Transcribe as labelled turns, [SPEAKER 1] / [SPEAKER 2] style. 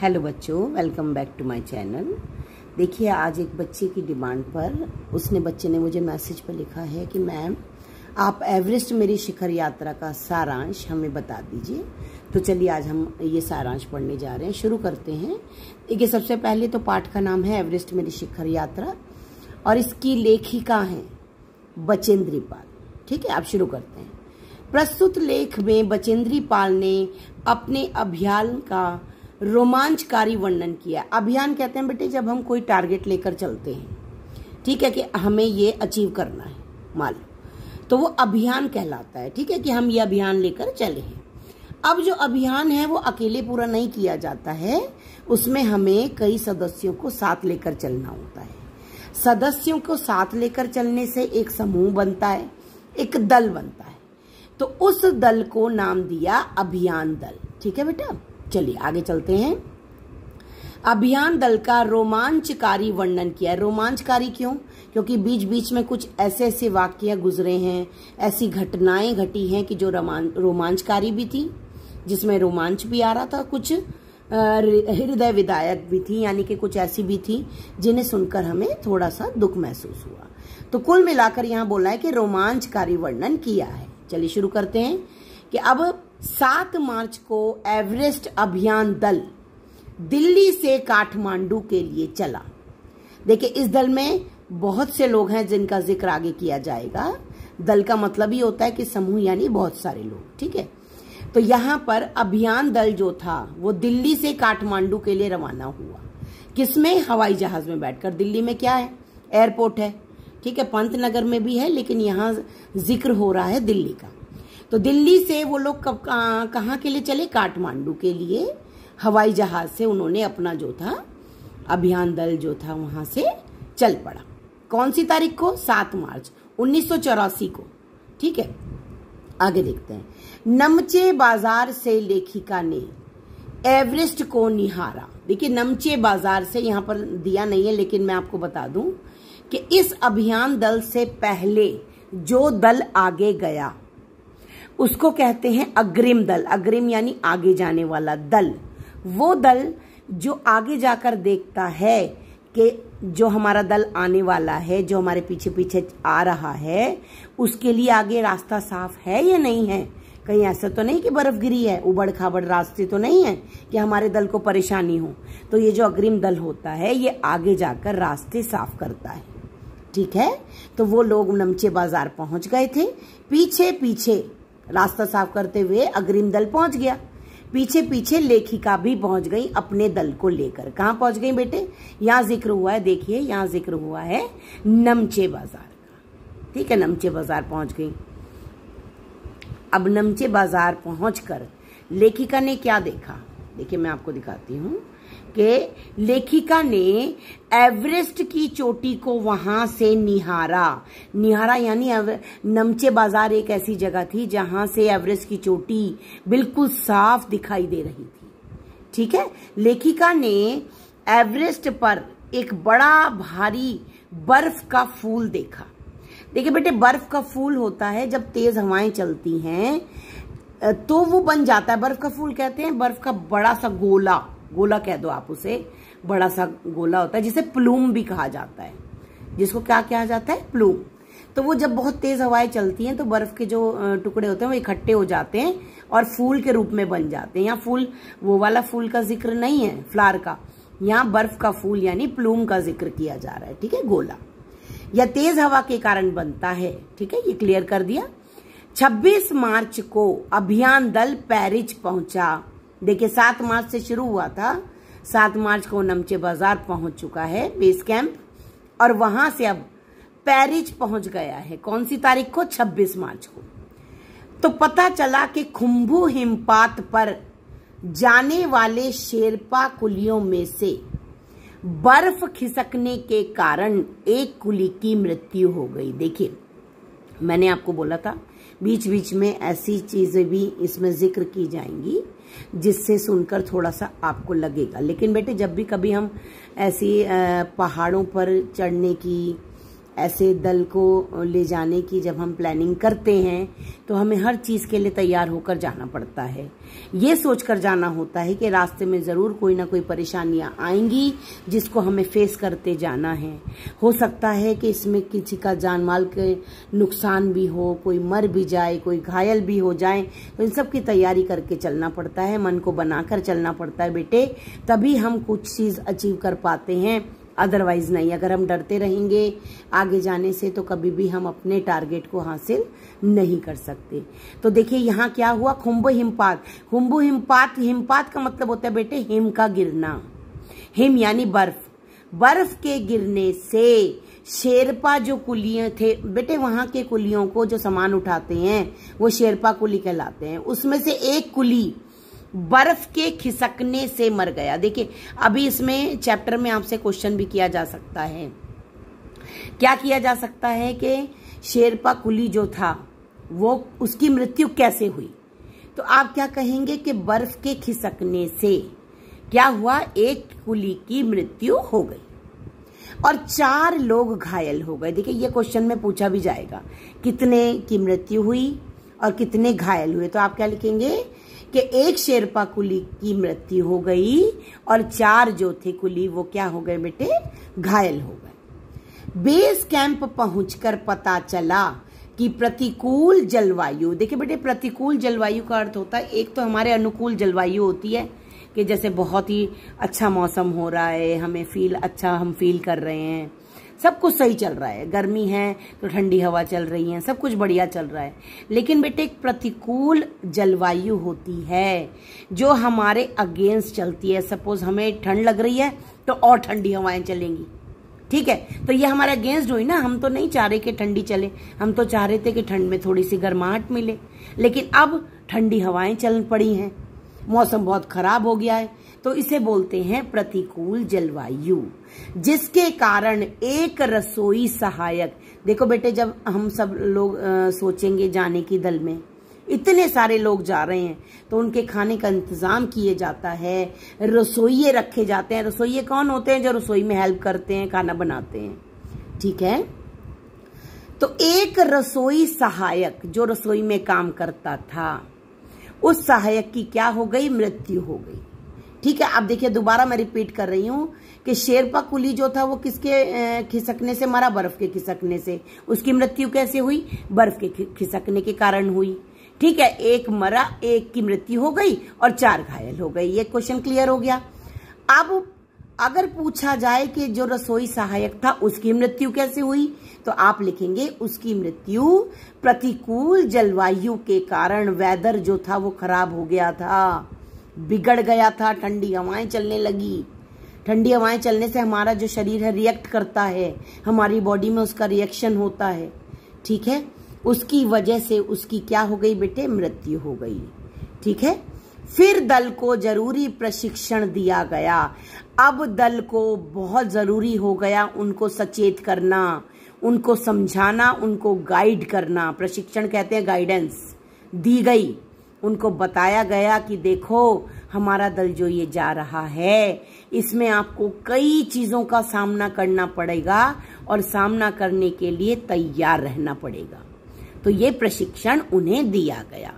[SPEAKER 1] Hello बच्चों, welcome back to my channel. देखिए, आज एक बच्चे की डिमांड पर बच्चे ने मुझे मैसेज पर लिखा है कि मैम आप एवरेस्ट मेरी शिखर यात्रा का सारांश हमें बता दीजिए। तो चलिए आज हम ये सारांश पढ़ने जा रहे हैं। शुरू करते हैं। देखिए, सबसे पहले तो पाठ का नाम है एवरेस्ट मेरी शिखर यात्रा और इसकी लेखिका है बचेंद्री पाल। ठीक है, आप शुरू करते हैं। प्रस्तुत लेख में बचेंद्री पाल ने अपने अभियान का रोमांचकारी वर्णन किया। अभियान कहते हैं बेटे जब हम कोई टारगेट लेकर चलते हैं, ठीक है, कि हमें ये अचीव करना है मान लो, तो वो अभियान कहलाता है। ठीक है, कि हम ये अभियान लेकर चले हैं। अब जो अभियान है वो अकेले पूरा नहीं किया जाता है, उसमें हमें कई सदस्यों को साथ लेकर चलना होता है। सदस्यों को साथ लेकर चलने से एक समूह बनता है, एक दल बनता है। तो उस दल को नाम दिया अभियान दल। ठीक है बेटा, चलिए आगे चलते हैं। अभियान दल का रोमांचकारी वर्णन किया। रोमांचकारी क्यों? क्योंकि बीच बीच में कुछ ऐसे ऐसे वाक्य गुजरे हैं, ऐसी घटनाएं घटी हैं कि जो रोमांचकारी भी थी, जिसमें रोमांच भी आ रहा था, कुछ हृदय विदायक भी थी, यानी कि कुछ ऐसी भी थी जिन्हें सुनकर हमें थोड़ा सा दुख महसूस हुआ। तो कुल मिलाकर यहाँ बोला है कि रोमांचकारी वर्णन किया है। चलिए शुरू करते हैं कि अब 7 मार्च को एवरेस्ट अभियान दल दिल्ली से काठमांडू के लिए चला। देखिए, इस दल में बहुत से लोग हैं जिनका जिक्र आगे किया जाएगा। दल का मतलब ही होता है कि समूह, यानी बहुत सारे लोग। ठीक है, तो यहाँ पर अभियान दल जो था वो दिल्ली से काठमांडू के लिए रवाना हुआ। किसमें? हवाई जहाज में बैठकर। दिल्ली में क्या है? एयरपोर्ट है। ठीक है, पंतनगर में भी है, लेकिन यहाँ जिक्र हो रहा है दिल्ली का। तो दिल्ली से वो लोग कहाँ के लिए चले? काठमांडू के लिए। हवाई जहाज से उन्होंने अपना जो था अभियान दल जो था वहां से चल पड़ा। कौन सी तारीख को? 7 मार्च 1984 को। ठीक है, आगे देखते हैं। नमचे बाजार से लेखिका ने एवरेस्ट को निहारा। देखिए, नमचे बाजार से यहाँ पर दिया नहीं है, लेकिन मैं आपको बता दूं कि इस अभियान दल से पहले जो दल आगे गया उसको कहते हैं अग्रिम दल। अग्रिम यानी आगे जाने वाला दल। वो दल जो आगे जाकर देखता है कि जो हमारा दल आने वाला है, जो हमारे पीछे पीछे आ रहा है, उसके लिए आगे रास्ता साफ है या नहीं है। कहीं ऐसा तो नहीं कि बर्फ गिरी है, उबड़ खाबड़ रास्ते तो नहीं है कि हमारे दल को परेशानी हो। तो ये जो अग्रिम दल होता है ये आगे जाकर रास्ते साफ करता है। ठीक है, तो वो लोग नमचे बाजार पहुंच गए थे। पीछे पीछे रास्ता साफ करते हुए अग्रिम दल पहुंच गया। पीछे पीछे लेखिका भी पहुंच गई अपने दल को लेकर। कहाँ पहुंच गई बेटे? यहाँ जिक्र हुआ है, देखिए यहाँ जिक्र हुआ है नमचे बाजार का। ठीक है, नमचे बाजार पहुंच गई। अब नमचे बाजार पहुंचकर लेखिका ने क्या देखा? देखिए, मैं आपको दिखाती हूँ कि लेखिका ने एवरेस्ट की चोटी को वहां से निहारा। निहारा यानी नमचे बाजार एक ऐसी जगह थी जहां से एवरेस्ट की चोटी बिल्कुल साफ दिखाई दे रही थी। ठीक है, लेखिका ने एवरेस्ट पर एक बड़ा भारी बर्फ का फूल देखा। देखिए बेटे, बर्फ का फूल होता है जब तेज हवाएं चलती हैं तो वो बन जाता है। बर्फ का फूल कहते हैं बर्फ का बड़ा सा गोला, गोला कह दो आप उसे, बड़ा सा गोला होता है जिसे प्लूम भी कहा जाता है। जिसको क्या कहा जाता है? प्लूम। तो वो जब बहुत तेज हवाएं चलती हैं तो बर्फ के जो टुकड़े होते हैं वो इकट्ठे हो जाते हैं और फूल के रूप में बन जाते हैं। यहाँ फूल वो वाला फूल का जिक्र नहीं है, फ्लावर का। यहाँ बर्फ का फूल यानी प्लूम का जिक्र किया जा रहा है। ठीक है, गोला या तेज हवा के कारण बनता है। ठीक है, ये क्लियर कर दिया। 26 मार्च को अभियान दल पेरिस पहुंचा। देखिए, 7 मार्च से शुरू हुआ था, 7 मार्च को नमचे बाजार पहुंच चुका है बेस कैंप, और वहां से अब पेरिस पहुंच गया है। कौन सी तारीख को? 26 मार्च को। तो पता चला कि खुम्बू हिमपात पर जाने वाले शेरपा कुलियों में से बर्फ खिसकने के कारण एक कुली की मृत्यु हो गई। देखिए, मैंने आपको बोला था बीच बीच में ऐसी चीजें भी इसमें जिक्र की जाएंगी जिससे सुनकर थोड़ा सा आपको लगेगा। लेकिन बेटे, जब भी कभी हम ऐसी पहाड़ों पर चढ़ने की ऐसे दल को ले जाने की जब हम प्लानिंग करते हैं तो हमें हर चीज़ के लिए तैयार होकर जाना पड़ता है। ये सोचकर जाना होता है कि रास्ते में ज़रूर कोई ना कोई परेशानियां आएंगी जिसको हमें फेस करते जाना है। हो सकता है कि इसमें किसी का जान माल के नुकसान भी हो, कोई मर भी जाए, कोई घायल भी हो जाए, तो इन सब की तैयारी करके चलना पड़ता है, मन को बनाकर चलना पड़ता है बेटे, तभी हम कुछ चीज़ अचीव कर पाते हैं, अदरवाइज नहीं। अगर हम डरते रहेंगे आगे जाने से तो कभी भी हम अपने टारगेट को हासिल नहीं कर सकते। तो देखिए यहाँ क्या हुआ, खुम्ब हिमपात। खुम्ब हिमपात, हिमपात का मतलब होता है बेटे हिम का गिरना। हिम यानी बर्फ, बर्फ के गिरने से शेरपा जो कुलियां थे बेटे, वहां के कुलियों को जो सामान उठाते हैं वो शेरपा कुली कहलाते हैं। उसमें से एक कुली बर्फ के खिसकने से मर गया। देखिए अभी इसमें चैप्टर में आपसे क्वेश्चन भी किया जा सकता है। क्या किया जा सकता है कि शेरपा कुली जो था वो उसकी मृत्यु कैसे हुई, तो आप क्या कहेंगे कि बर्फ के खिसकने से क्या हुआ, एक कुली की मृत्यु हो गई और 4 लोग घायल हो गए। देखिए ये क्वेश्चन में पूछा भी जाएगा कितने की मृत्यु हुई और कितने घायल हुए, तो आप क्या लिखेंगे कि एक शेरपा कुली की मृत्यु हो गई और 4 जो थे कुली वो क्या हो गए बेटे, घायल हो गए। बेस कैंप पहुंचकर पता चला कि प्रतिकूल जलवायु, देखिए बेटे प्रतिकूल जलवायु का अर्थ होता है, एक तो हमारे अनुकूल जलवायु होती है कि जैसे बहुत ही अच्छा मौसम हो रहा है, हमें हम फील कर रहे हैं, सब कुछ सही चल रहा है, गर्मी है तो ठंडी हवा चल रही है, सब कुछ बढ़िया चल रहा है। लेकिन बेटे एक प्रतिकूल जलवायु होती है जो हमारे अगेंस्ट चलती है। सपोज हमें ठंड लग रही है तो और ठंडी हवाएं चलेंगी, ठीक है, तो ये हमारे अगेंस्ट हुई ना। हम तो नहीं चाह रहे कि ठंडी चले, हम तो चाह रहे थे कि ठंड में थोड़ी सी गर्माहट मिले, लेकिन अब ठंडी हवाएं चल पड़ी हैं, मौसम बहुत खराब हो गया है, तो इसे बोलते हैं प्रतिकूल जलवायु, जिसके कारण एक रसोई सहायक। देखो बेटे जब हम सब लोग सोचेंगे जाने की दल में इतने सारे लोग जा रहे हैं तो उनके खाने का इंतजाम किए जाता है, रसोइये रखे जाते हैं। रसोइये कौन होते हैं, जो रसोई में हेल्प करते हैं, खाना बनाते हैं, ठीक है। तो एक रसोई सहायक जो रसोई में काम करता था, उस सहायक की क्या हो गई, मृत्यु हो गई, ठीक है। अब देखिए दोबारा मैं रिपीट कर रही हूं कि शेरपा कुली जो था वो किसके खिसकने से मरा, बर्फ के खिसकने से। उसकी मृत्यु कैसे हुई, बर्फ के खिसकने के कारण हुई, ठीक है। एक मरा, एक की मृत्यु हो गई और 4 घायल हो गई। ये क्वेश्चन क्लियर हो गया। अब अगर पूछा जाए कि जो रसोई सहायक था उसकी मृत्यु कैसे हुई, तो आप लिखेंगे उसकी मृत्यु प्रतिकूल जलवायु के कारण, वेदर जो था वो खराब हो गया था, बिगड़ गया था, ठंडी हवाएं चलने लगी। ठंडी हवाएं चलने से हमारा जो शरीर है रिएक्ट करता है, हमारी बॉडी में उसका रिएक्शन होता है, ठीक है। उसकी वजह से उसकी क्या हो गई बेटे, मृत्यु हो गई, ठीक है। फिर दल को जरूरी प्रशिक्षण दिया गया। अब दल को बहुत जरूरी हो गया उनको सचेत करना, उनको समझाना, उनको गाइड करना। प्रशिक्षण कहते हैं गाइडेंस दी गई, उनको बताया गया कि देखो हमारा दल जो ये जा रहा है इसमें आपको कई चीजों का सामना करना पड़ेगा और सामना करने के लिए तैयार रहना पड़ेगा। तो ये प्रशिक्षण उन्हें दिया गया।